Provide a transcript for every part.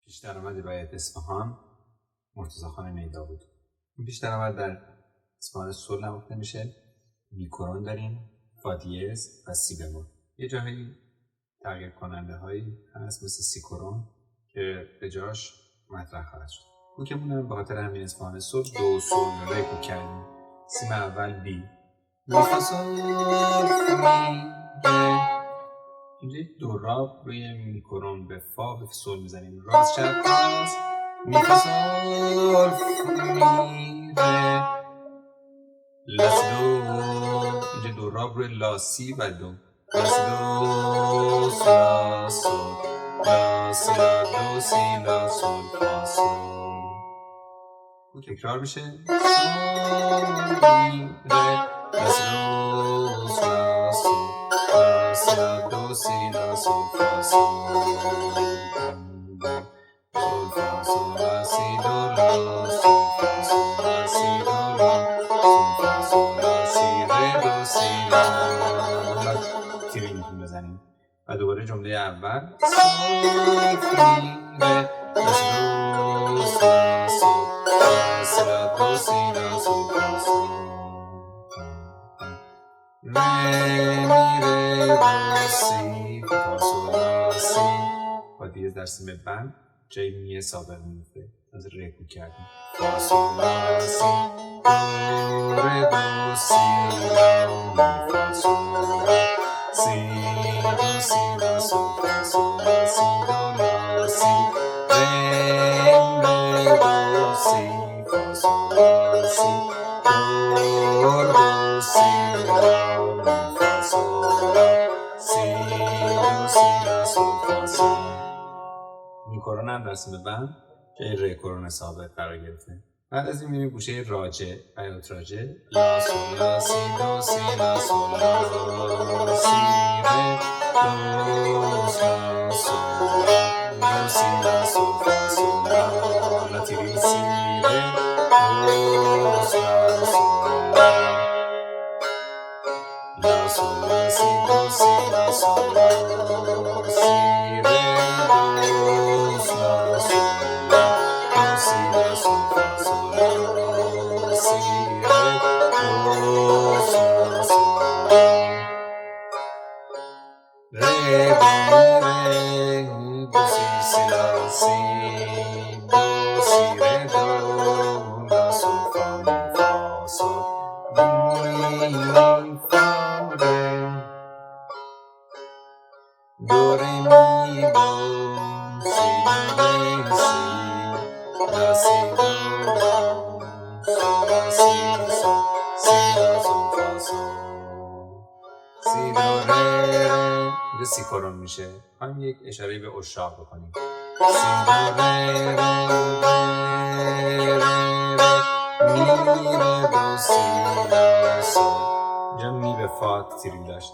پیش درآمد ولایت اصفهان مرتضی خان نیدا بود. این پیش درآمد در اصفهان سول نواخته میشه. میکرون داریم، فا دیز و سی بمول. یه جاهایی تغییر کننده هایی هست مثل سی کرون که به جاش مطرح خواهد شد. اون که مونم به خاطر همین اصفهان سول دو سول ری رو کردیم. سیم اول بی، می فا سول می ره. اینجا دو راب روی میکرون به فا به سول میزنیم. راست چپ راست، می فا سول می ره. لا سی دو، اینجا دو راب روی لا سی و دو. لا سی دو لا سول، لا سی لا دو سی لا سول فا سول. اون تکرار میشه. سول می ره، لا سی دو لا سول، لا سی لا دو سی لا سول فا سول. سول فا سول لا سی دو لا سول فا سول لا سی دو لا سول فا سول لا سی ره دو سی لا. تیری میتونیم بزنیم و دوباره جمله اول. سول می ره، لا سی دو لا سول، لا سی لا دو سی لا سول فا سول. ره می ره دو سی فا سول لا سی. با دیز در سیم بند جای می سابق میفته. از ره کو کردیم. فا سول لا سی دو ره دو سی لا می فا سول لا سی دو سی لا سول فا سول لا سی دو لا سی ره دو سی فا سول لا سی دو سی لا می فا سول لا سی دو سی لا سول فا سول. میکرون هم در سیم بند جای ره کرون سابق قرار گرفته. بعد از این میریم گوشه راجع، بیات راجع. لا سول لا سی دو سی لا سول لا سی ره دو لا سول لا سی لا سول فا سول لا تیری سی ره دو لا سول لا سول لا سی دو سی لا سول لا سی ره دو لا سول لا سی لا سول فا سول لا سی ره دو لا سول ره دو دو سی سی لا سی دو سی ره دو لا سول فا می فا سول می فا ره دو ره می دو سی ره سی لا سی دو لا سول لا سی سول سی لا سول فا سول سی دو ره. اینجا سی کرون میشه. هم یک اشاره به اشاق بکنیم. سی دو ره می ره دو سی لا سول. اینجا می به فا تیریم داشت.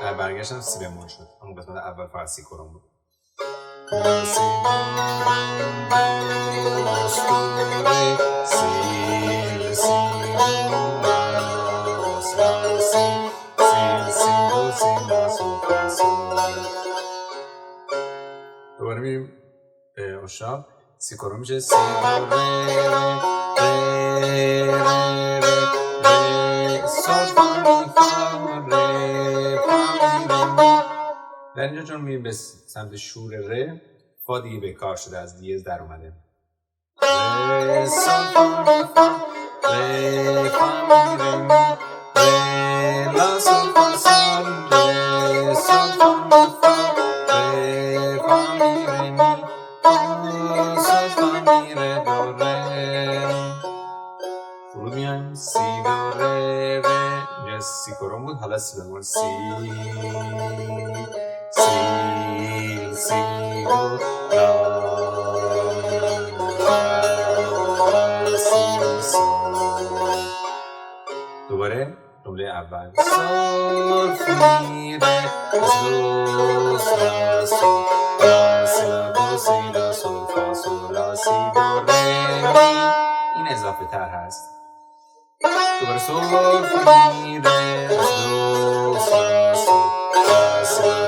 در برگشت هم سی بمول شد. همون قسمت اول فقط سی کرون بود. لا سی دو سی ره سی سی دو لا سی سی دو سی لا سول فا سول. دوباره میریم به اشاق. سی کرون میشه. سی دو ره سول فا می فا ره فا می ره می. در اینجا چون میریم به سمت شور ره، فا دیگه به کار شده، از دیز در اومده. ره سول فا می فا ره فا می ره می ره لا سول فا سول ره سول فا می فا ره فا می ره می فا سول فا می ره دو ره. فرود میایم. سی دو ره ره. اینجا سی کرون بود، حالا سی بمول. سی سی سی دو لا سی سول. دوباره جمله اول. سول می ره دو لا سول لا سی لا دو سی لا سول فا سول لا سی دو ره می. این اضافه تر هست. دوباره سول می ره دو لا سول لا سی